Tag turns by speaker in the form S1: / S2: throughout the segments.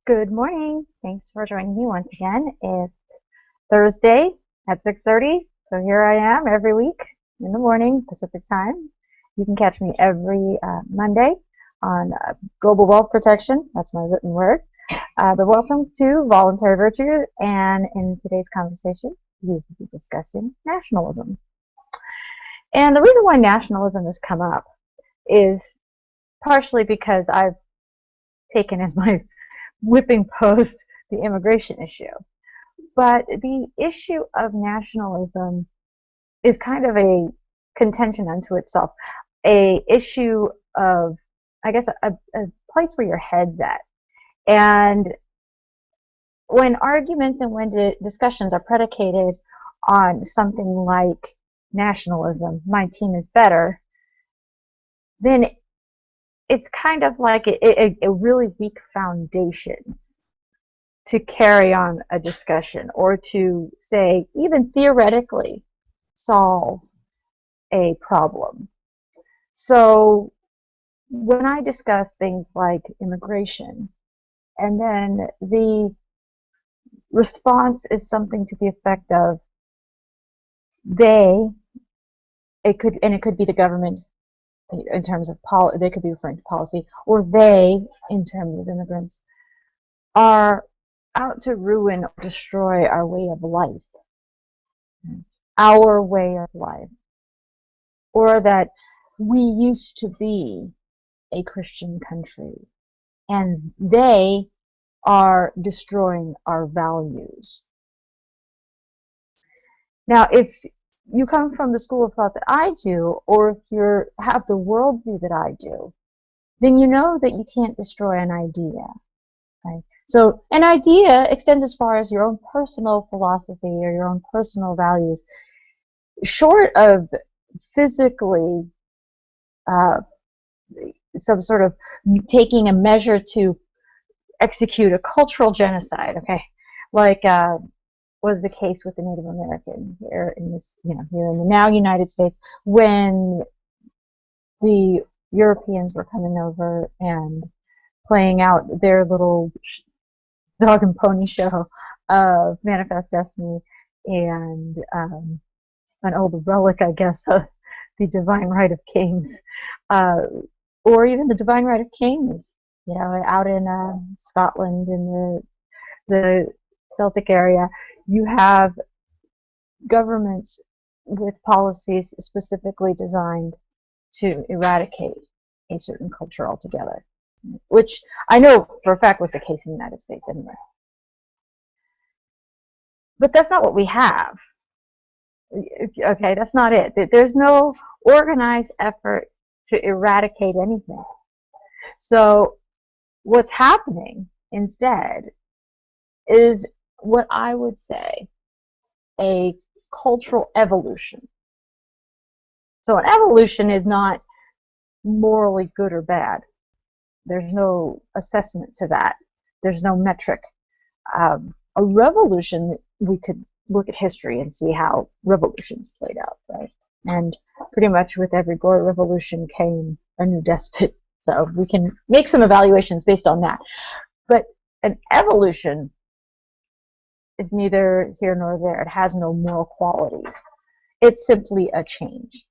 S1: Good morning. Thanks for joining me once again. It's Thursday at 6:30, so here I am every week in the morning, Pacific time. You can catch me every Monday on Global Wealth Protection. That's my written word. But welcome to Voluntary Virtues, and in today's conversation, we will be discussing nationalism. And the reason why nationalism has come up is partially because I've taken as my whipping post the immigration issue. But the issue of nationalism is kind of a contention unto itself, a issue of, I guess, a place where your head's at. And when arguments and when discussions are predicated on something like nationalism, my team is better, then it's kind of like a really weak foundation to carry on a discussion or to say, even theoretically, solve a problem. So when I discuss things like immigration, and then the response is something to the effect of it could be the government in terms of they could be referring to policy, or they, in terms of immigrants, are out to ruin or destroy our way of life, or that we used to be a Christian country and they are destroying our values. Now, if you come from the school of thought that I do, or if you have the worldview that I do, then you know that you can't destroy an idea. Right? So an idea extends as far as your own personal philosophy or your own personal values, short of physically some sort of taking a measure to execute a cultural genocide, okay, like was the case with the Native American here in this, here in the now United States, when the Europeans were coming over and playing out their little dog and pony show of Manifest Destiny and an old relic, I guess, of the Divine Right of Kings, or even the Divine Right of Kings, out in Scotland in the Celtic area. You have governments with policies specifically designed to eradicate a certain culture altogether, which I know for a fact was the case in the United States anyway. But that's not what we have. Okay, that's not it. There's no organized effort to eradicate anything. So what's happening instead is what I would say a cultural evolution. So an evolution is not morally good or bad. There's no assessment to that. There's no metric. A revolution, we could look at history and see how revolutions played out, right? And pretty much with every revolution came a new despot. So we can make some evaluations based on that. But an evolution is neither here nor there. It has no moral qualities. It's simply a change.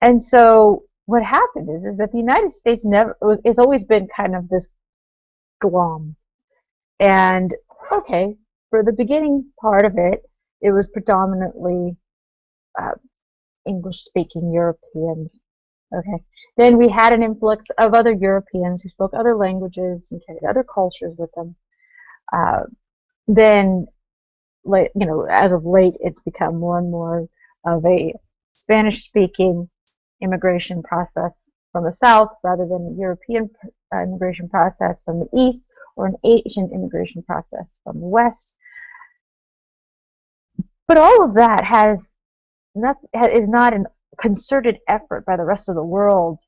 S1: And so what happened is that the United States it's always been kind of this glom. And okay, for the beginning part of it, it was predominantly English-speaking Europeans. Okay, then we had an influx of other Europeans who spoke other languages and carried other cultures with them. Then, as of late, it's become more and more of a Spanish-speaking immigration process from the South rather than a European immigration process from the East, or an Asian immigration process from the West. But all of that is not a concerted effort by the rest of the world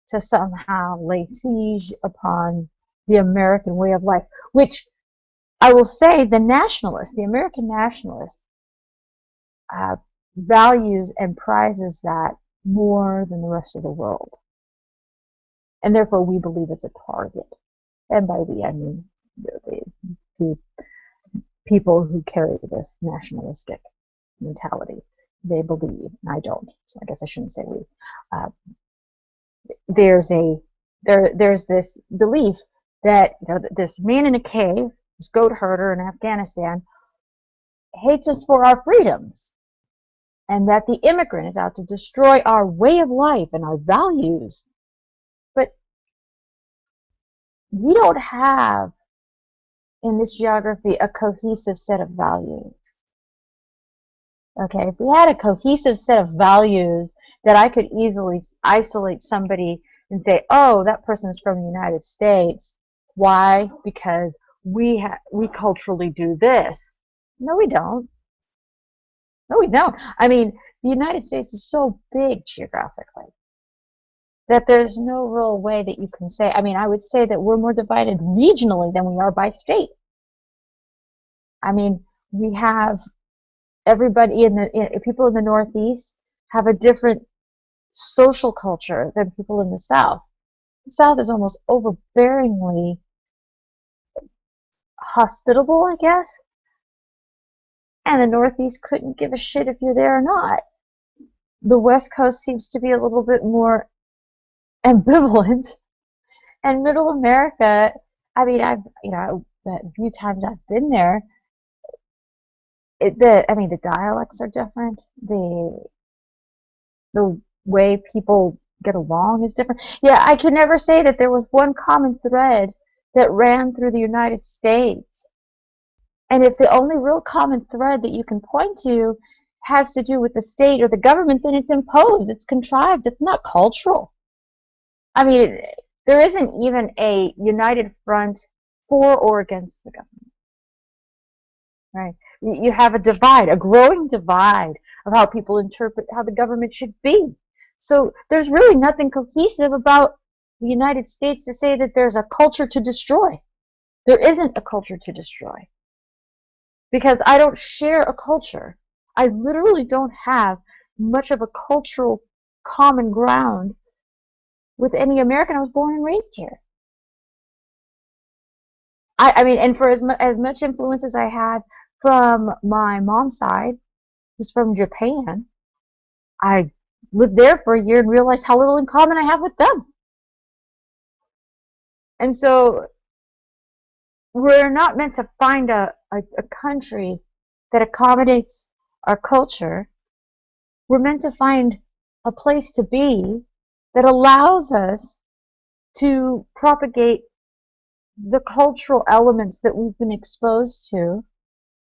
S1: to somehow lay siege upon the American way of life, which I will say the American nationalist, values and prizes that more than the rest of the world. And therefore we believe it's a target. And by we, I mean the people who carry this nationalistic mentality. They believe, and I don't, so I guess I shouldn't say we. Uh, there's this belief that this man in a cave, this goat herder in Afghanistan, hates us for our freedoms, and that the immigrant is out to destroy our way of life and our values. But we don't have in this geography a cohesive set of values. Okay, if we had a cohesive set of values that I could easily isolate somebody and say, oh, that person's from the United States. Why? Because we culturally do this. No, we don't. No, we don't. I mean, the United States is so big geographically that there's no real way that you can say, I mean, I would say that we're more divided regionally than we are by state. I mean, we have everybody people in the Northeast have a different social culture than people in the South. The South is almost overbearingly hospitable, I guess. And the Northeast couldn't give a shit if you're there or not. The West Coast seems to be a little bit more ambivalent. And Middle America, I mean, the few times I've been there, the dialects are different. The way people get along is different. Yeah, I can never say that there was one common thread that ran through the United States. And if the only real common thread that you can point to has to do with the state or the government, then it's imposed, it's contrived, it's not cultural. I mean, there isn't even a united front for or against the government. Right? You have a divide, a growing divide of how people interpret how the government should be. So there's really nothing cohesive about the United States to say that there's a culture to destroy. There isn't a culture to destroy. Because I don't share a culture. I literally don't have much of a cultural common ground with any American. I was born and raised here. I mean, and for as much influence as I had from my mom's side, who's from Japan, I lived there for a year and realized how little in common I have with them. And so we're not meant to find a country that accommodates our culture. We're meant to find a place to be that allows us to propagate the cultural elements that we've been exposed to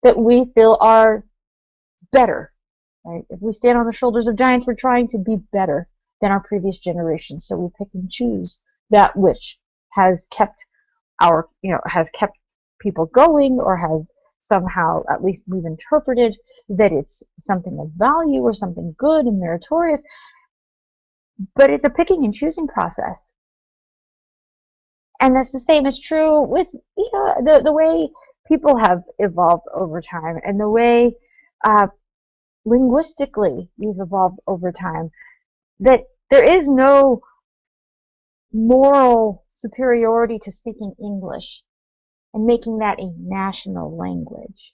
S1: that we feel are better. Right? If we stand on the shoulders of giants, we're trying to be better than our previous generations. So we pick and choose that which has kept has kept people going, or has somehow, at least we've interpreted that it's something of value or something good and meritorious. But it's a picking and choosing process. And that's the same is true with, the way people have evolved over time, and the way linguistically we've evolved over time, that there is no moral superiority to speaking English and making that a national language,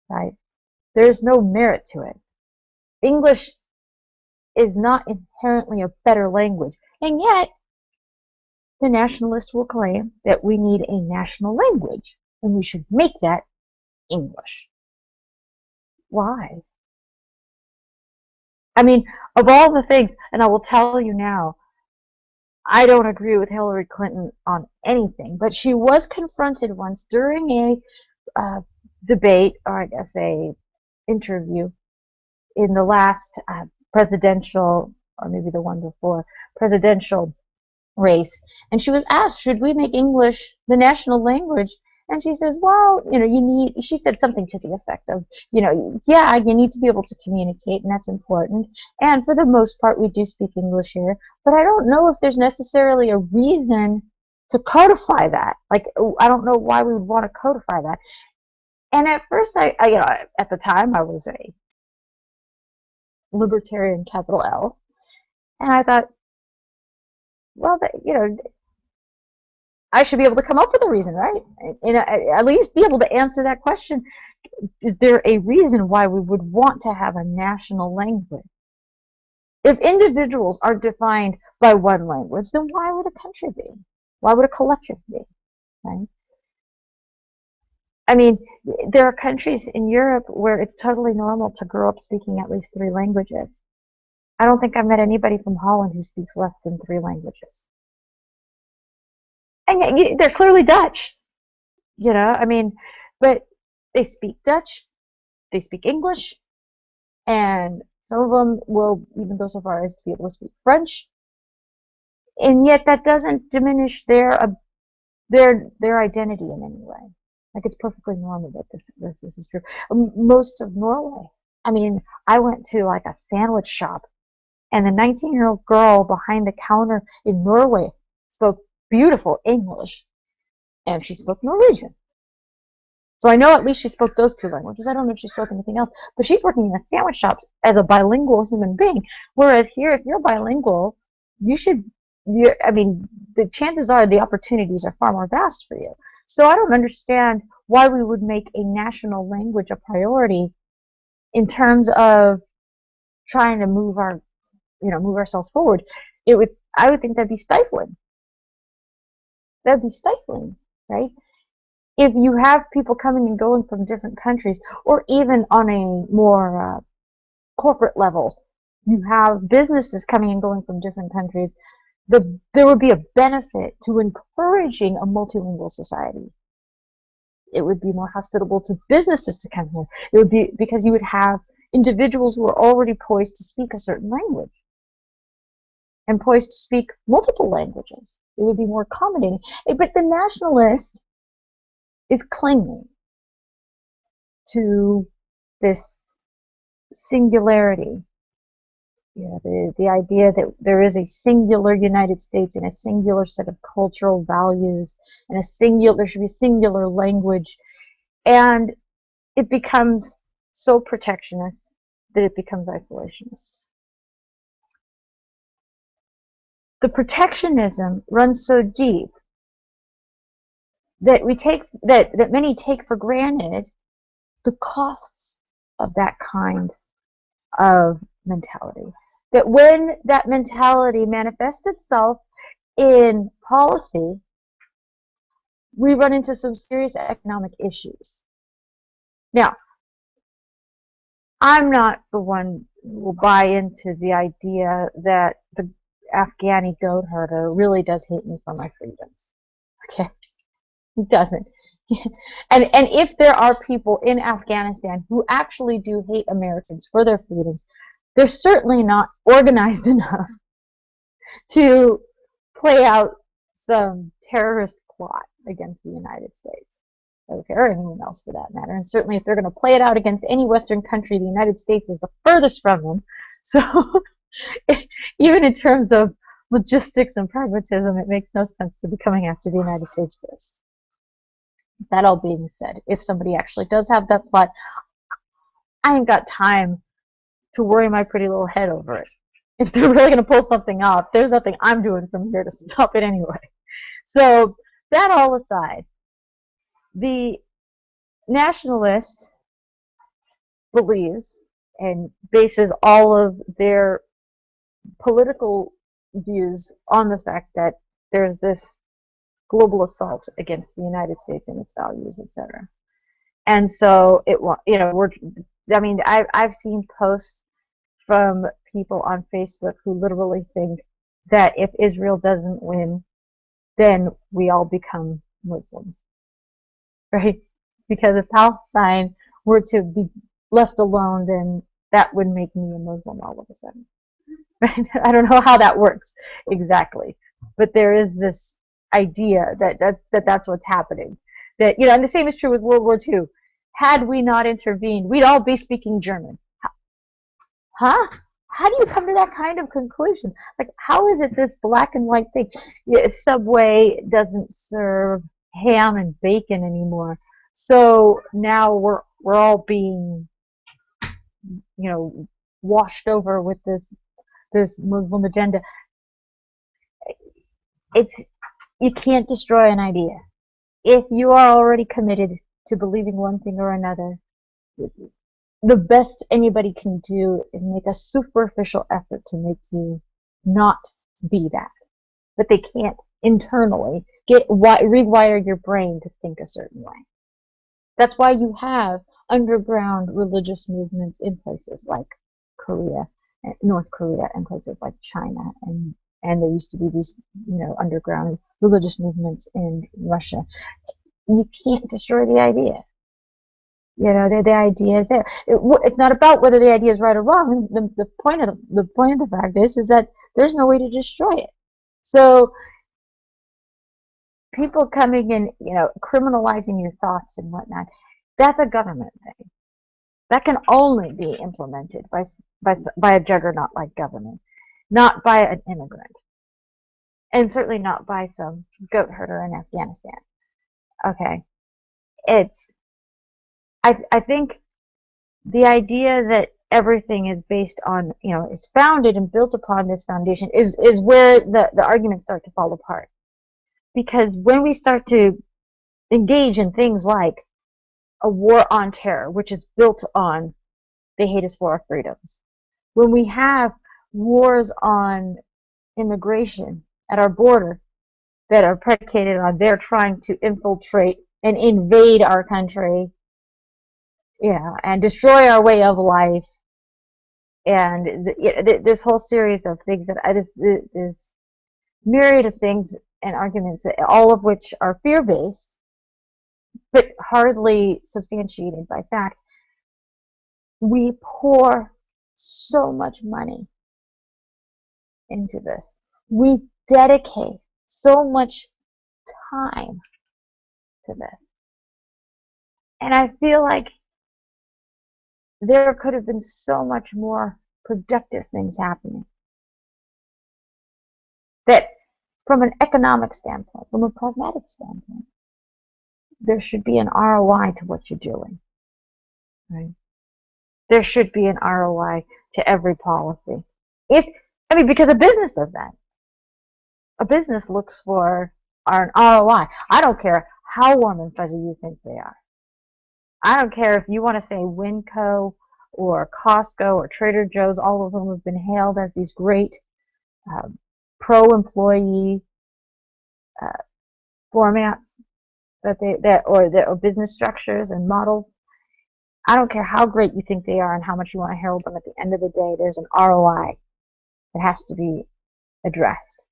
S1: right? There's no merit to it. English is not inherently a better language, and yet the nationalists will claim that we need a national language and we should make that English. Why? I mean, of all the things, and I will tell you now, I don't agree with Hillary Clinton on anything, but she was confronted once during a debate, or I guess a interview in the last presidential, or maybe the one before, presidential race, and she was asked, should we make English the national language? And she says, well, she said something to the effect of, yeah, you need to be able to communicate, and that's important. And for the most part, we do speak English here, but I don't know if there's necessarily a reason to codify that. Like, I don't know why we would want to codify that. And at first, I at the time, I was a libertarian, capital L, and I thought, well, I should be able to come up with a reason, right? And at least be able to answer that question. Is there a reason why we would want to have a national language? If individuals are defined by one language, then why would a country be? Why would a collective be? Right? I mean, there are countries in Europe where it's totally normal to grow up speaking at least 3 languages. I don't think I've met anybody from Holland who speaks less than 3 languages. And yet, they're clearly Dutch, I mean, but they speak Dutch, they speak English, and some of them will even go so far as to be able to speak French. And yet that doesn't diminish their identity in any way. Like, it's perfectly normal that this is true. Most of Norway. I mean, I went to like a sandwich shop, and the 19-year-old girl behind the counter in Norway spoke beautiful English, and she spoke Norwegian. So I know at least she spoke those 2 languages. I don't know if she spoke anything else, but she's working in a sandwich shop as a bilingual human being. Whereas here, if you're bilingual, I mean, the chances are the opportunities are far more vast for you. So I don't understand why we would make a national language a priority in terms of trying to move ourselves forward. I would think that'd be stifling. That'd be stifling, right? If you have people coming and going from different countries, or even on a more corporate level, you have businesses coming and going from different countries, there would be a benefit to encouraging a multilingual society. It would be more hospitable to businesses to come here. It would be because you would have individuals who are already poised to speak a certain language and poised to speak multiple languages. It would be more accommodating. But the nationalist is clinging to this singularity. The idea that there is a singular United States and a singular set of cultural values and there should be a singular language, and it becomes so protectionist that it becomes isolationist. The protectionism runs so deep that many take for granted the costs of that kind of mentality. That when that mentality manifests itself in policy, we run into some serious economic issues. Now, I'm not the one who will buy into the idea that the Afghani goat herder really does hate me for my freedoms. Okay? He doesn't. And if there are people in Afghanistan who actually do hate Americans for their freedoms, they're certainly not organized enough to play out some terrorist plot against the United States, or anyone else for that matter. And certainly if they're going to play it out against any Western country, the United States is the furthest from them. So even in terms of logistics and pragmatism, it makes no sense to be coming after the United States first. That all being said, if somebody actually does have that plot, I ain't got time to worry my pretty little head over it. If they're really going to pull something off, there's nothing I'm doing from here to stop it anyway. So that all aside, the nationalist believes and bases all of their political views on the fact that there's this global assault against the United States and its values, etc. And so I've seen posts from people on Facebook who literally think that if Israel doesn't win, then we all become Muslims, right? Because if Palestine were to be left alone, then that would make me a Muslim all of a sudden. Right? I don't know how that works exactly, but there is this idea that's what's happening. That, and the same is true with World War II. Had we not intervened, we'd all be speaking German. Huh? How do you come to that kind of conclusion? Like, how is it this black and white thing? Subway doesn't serve ham and bacon anymore, so now we're all being, washed over with this Muslim agenda. It's You can't destroy an idea. If you are already committed to believing one thing or another, the best anybody can do is make a superficial effort to make you not be that. But they can't internally rewire your brain to think a certain way. That's why you have underground religious movements in places like Korea, North Korea, and places like China, and there used to be these, underground religious movements in Russia. You can't destroy the idea. The idea is there. It's not about whether the idea is right or wrong. The point of the fact is that there's no way to destroy it. So people coming in, criminalizing your thoughts and whatnot, that's a government thing. That can only be implemented by a juggernaut like government, not by an immigrant, and certainly not by some goat herder in Afghanistan. Okay, I think the idea that everything is based on, is founded and built upon this foundation is where the arguments start to fall apart. Because when we start to engage in things like a war on terror, which is built on they hate us for our freedoms, when we have wars on immigration at our border that are predicated on they're trying to infiltrate and invade our country, and destroy our way of life, and this whole series of things this myriad of things and arguments, all of which are fear-based, but hardly substantiated by fact. We pour so much money into this. We dedicate so much time to this. And I feel like there could have been so much more productive things happening. That from an economic standpoint, from a pragmatic standpoint, there should be an ROI to what you're doing. Right? There should be an ROI to every policy. Because a business does that. A business looks for an ROI. I don't care how warm and fuzzy you think they are. I don't care if you want to say Winco or Costco or Trader Joe's, all of them have been hailed as these great pro-employee formats or business structures and models. I don't care how great you think they are and how much you want to herald them. At the end of the day, there's an ROI that has to be addressed.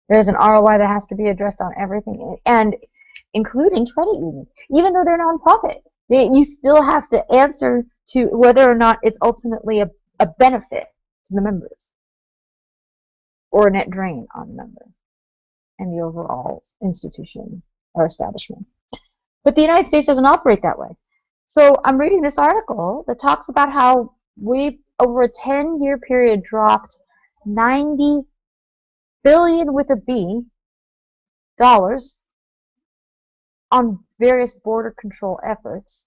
S1: There's an ROI that has to be addressed on everything, and including credit unions. Even though they're nonprofit, you still have to answer to whether or not it's ultimately a benefit to the members or a net drain on the members and the overall institution or establishment. But the United States doesn't operate that way. So I'm reading this article that talks about how we've, over a 10-year period, dropped $90 billion with a B dollars on various border control efforts.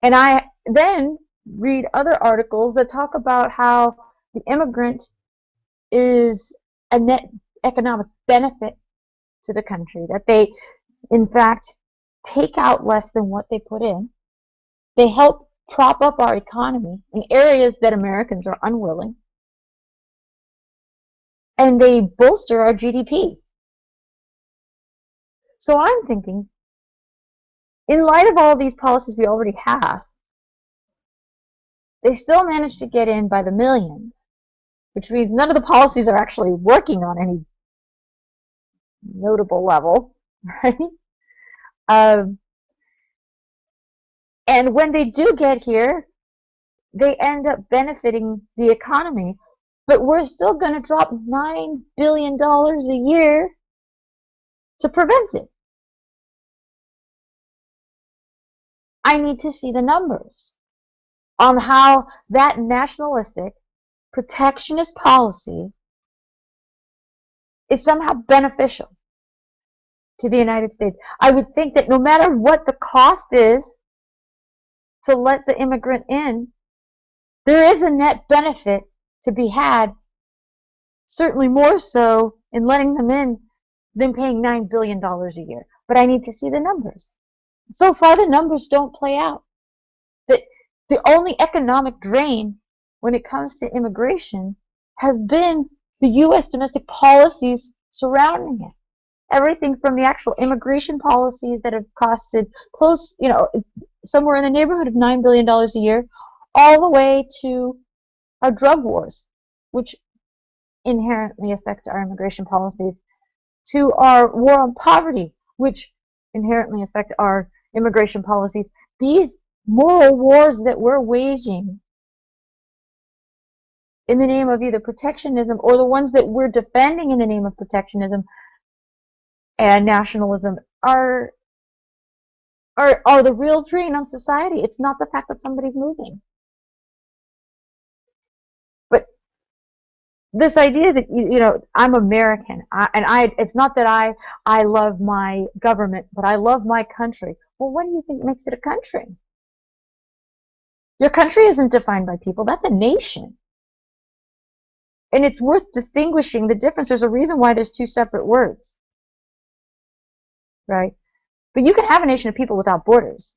S1: And I then read other articles that talk about how the immigrant is a net economic benefit to the country, that they, in fact, take out less than what they put in. They help prop up our economy in areas that Americans are unwilling. And they bolster our GDP. So I'm thinking, in light of all of these policies we already have, they still managed to get in by the millions, which means none of the policies are actually working on any notable level, right? And when they do get here, they end up benefiting the economy, but we're still going to drop $9 billion a year to prevent it. I need to see the numbers on how that nationalistic, protectionist policy is somehow beneficial to the United States. I would think that no matter what the cost is to let the immigrant in, there is a net benefit to be had certainly more so in letting them in than paying $9 billion a year. But I need to see the numbers. So far, the numbers don't play out. The only economic drain when it comes to immigration has been the U.S. domestic policies surrounding it. Everything from the actual immigration policies that have costed close, somewhere in the neighborhood of $9 billion a year, all the way to our drug wars, which inherently affect our immigration policies, to our war on poverty, which inherently affect our immigration policies. These moral wars that we're waging in the name of either protectionism or the ones that we're defending in the name of protectionism and nationalism are the real drain on society. It's not the fact that somebody's moving. But this idea that, I'm American, it's not that I love my government, but I love my country. Well, what do you think makes it a country? Your country isn't defined by people. That's a nation. And it's worth distinguishing the difference. There's a reason why there's two separate words. Right? But you can have a nation of people without borders.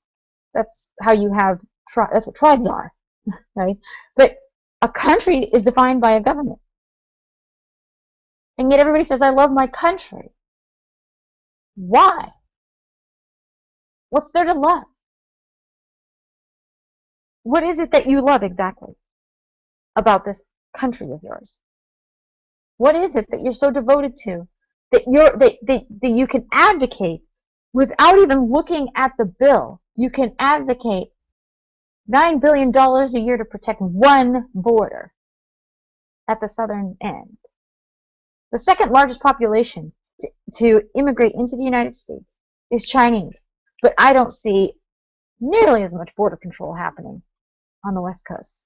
S1: That's how you have, that's what tribes are. Right? But a country is defined by a government. And yet everybody says, I love my country. Why? What's there to love? What is it that you love exactly about this country of yours? What is it that you're so devoted to that you can advocate without even looking at the bill? You can advocate $9 billion a year to protect one border at the southern end. The second largest population to immigrate into the United States is Chinese, but I don't see nearly as much border control happening on the West Coast.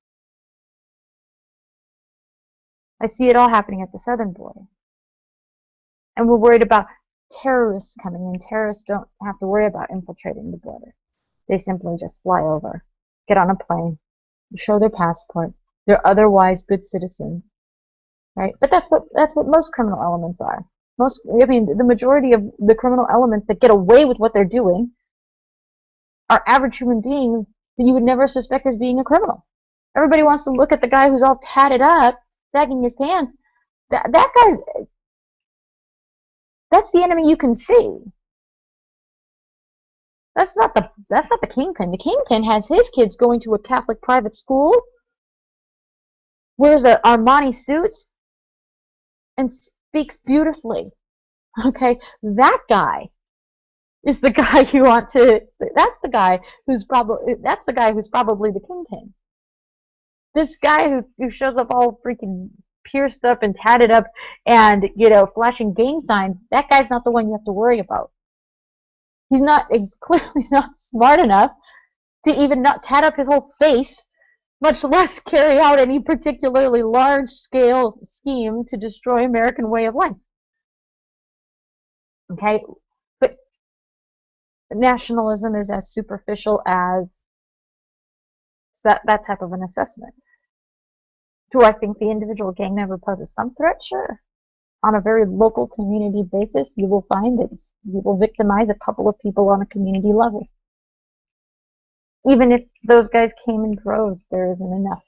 S1: I see it all happening at the southern border. And we're worried about terrorists coming in. Terrorists don't have to worry about infiltrating the border. They simply just fly over, get on a plane, show their passport. They're otherwise good citizens. Right? But that's what most criminal elements are. The majority of the criminal elements that get away with what they're doing are average human beings that you would never suspect as being a criminal. Everybody wants to look at the guy who's all tatted up, sagging his pants. That guy, that's the enemy you can see. That's not the kingpin. The kingpin has his kids going to a Catholic private school, wears an Armani suit, and speaks beautifully. Okay, that guy is the guy you want to. That's the guy who's probably the kingpin. This guy who shows up all freaking pierced up and tatted up and flashing gang signs. That guy's not the one you have to worry about. He's clearly not smart enough to even not tat up his whole face, much less carry out any particularly large-scale scheme to destroy American way of life. Okay? But nationalism is as superficial as that type of an assessment. Do I think the individual gang member poses some threat? Sure. On a very local community basis, you will find that you will victimize a couple of people on a community level. Even if those guys came in droves, there isn't enough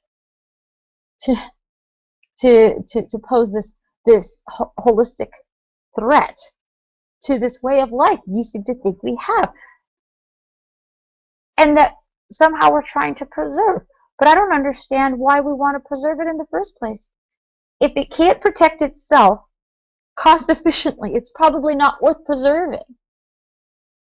S1: to pose this holistic threat to this way of life you seem to think we have, and that somehow we're trying to preserve. But I don't understand why we want to preserve it in the first place. If it can't protect itself cost efficiently, it's probably not worth preserving.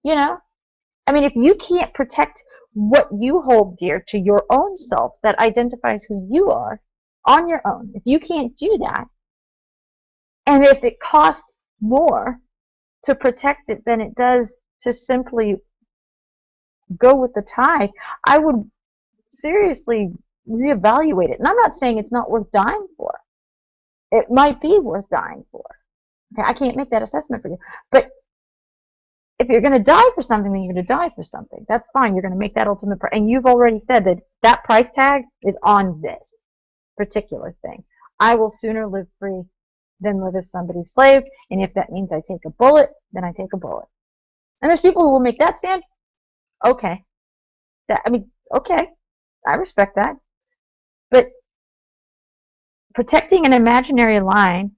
S1: If you can't protect what you hold dear to your own self that identifies who you are on your own, if you can't do that, and if it costs more to protect it than it does to simply go with the tide, I would seriously reevaluate it. And I'm not saying it's not worth dying for. It might be worth dying for. Okay, I can't make that assessment for you. But if you're going to die for something, then you're going to die for something. That's fine. You're going to make that ultimate price. And you've already said that price tag is on this particular thing. I will sooner live free then live as somebody's slave. And if that means I take a bullet, then I take a bullet. And there's people who will make that stand. Okay. Okay. I respect that. But protecting an imaginary line,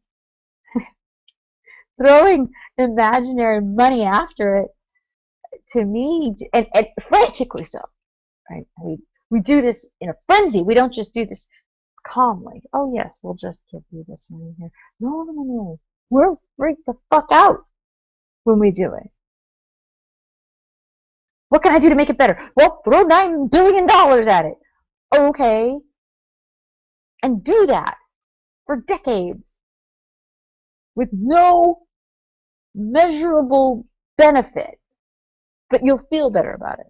S1: throwing imaginary money after it, to me, and frantically so, right? We do this in a frenzy. We don't just do this calmly. Oh yes, we'll just give you this money here. No. We're freaked the fuck out when we do it. What can I do to make it better? Well, throw $9 billion at it. Okay. And do that for decades with no measurable benefit. But you'll feel better about it,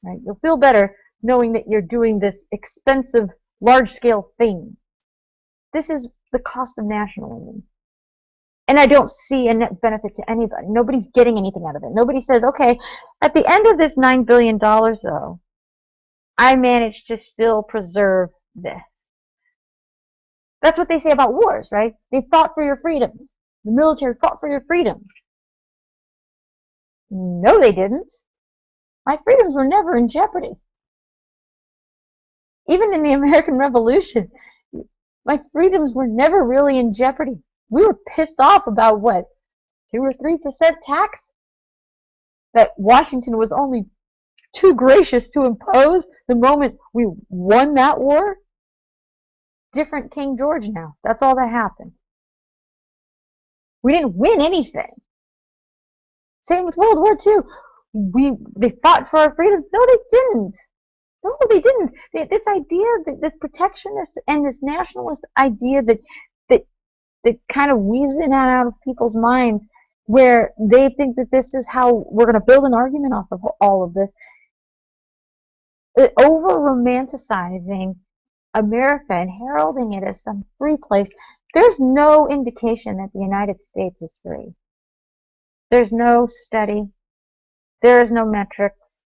S1: right? You'll feel better knowing that you're doing this expensive, large-scale thing. This is the cost of nationalism. And I don't see a net benefit to anybody. Nobody's getting anything out of it. Nobody says, okay, at the end of this $9 billion, though, I managed to still preserve this. That's what they say about wars, right? They fought for your freedoms. The military fought for your freedoms. No, they didn't. My freedoms were never in jeopardy. Even in the American Revolution, my freedoms were never really in jeopardy. We were pissed off about what, 2 or 3% tax that Washington was only too gracious to impose the moment we won that war. Different King George now. That's all that happened. We didn't win anything. Same with World War II. They fought for our freedoms. No, they didn't. No, they didn't. This idea, this protectionist and this nationalist idea that kind of weaves in and out of people's minds, where they think that this is how we're going to build an argument off of all of this. Over-romanticizing America and heralding it as some free place. There's no indication that the United States is free. There's no study. There is no metrics.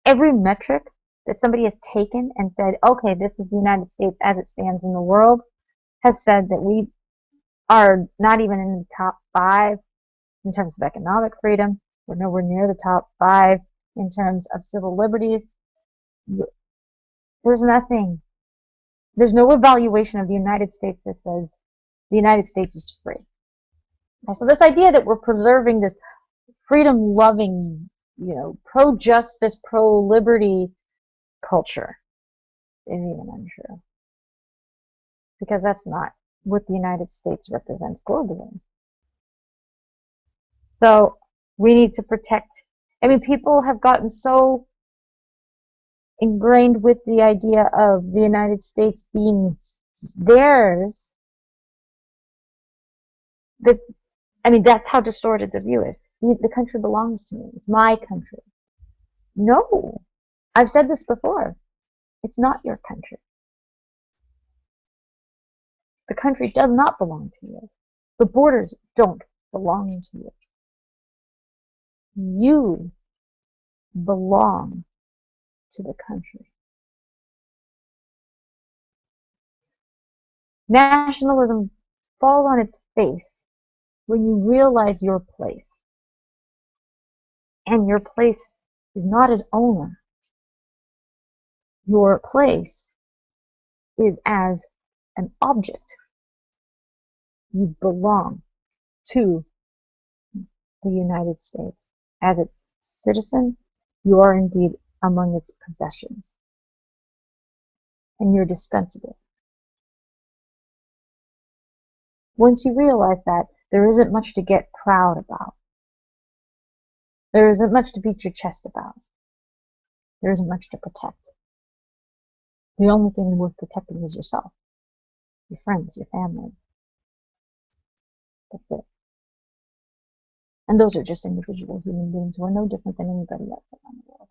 S1: Every metric that somebody has taken and said, okay, this is the United States as it stands in the world, has said that we are not even in the top 5 in terms of economic freedom. We're nowhere near the top 5 in terms of civil liberties. There's nothing. There's no evaluation of the United States that says the United States is free. Okay, so this idea that we're preserving this freedom-loving, pro-justice, pro-liberty culture is even untrue. Because that's not what the United States represents globally. So we need to protect. People have gotten so ingrained with the idea of the United States being theirs that, that's how distorted the view is. The country belongs to me. It's my country. No. I've said this before. It's not your country. The country does not belong to you. The borders don't belong to you. You belong to the country. Nationalism falls on its face when you realize your place. And your place is not as owner. Your place is as an object. You belong to the United States. As its citizen, you are indeed among its possessions. And you're dispensable. Once you realize that, there isn't much to get proud about. There isn't much to beat your chest about. There isn't much to protect. The only thing worth protecting is yourself, your friends, your family. That's it. And those are just individual human beings who are no different than anybody else around the world.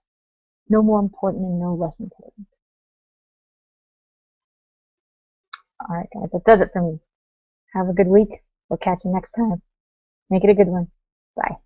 S1: No more important and no less important. Alright guys, that does it for me. Have a good week. We'll catch you next time. Make it a good one. Bye.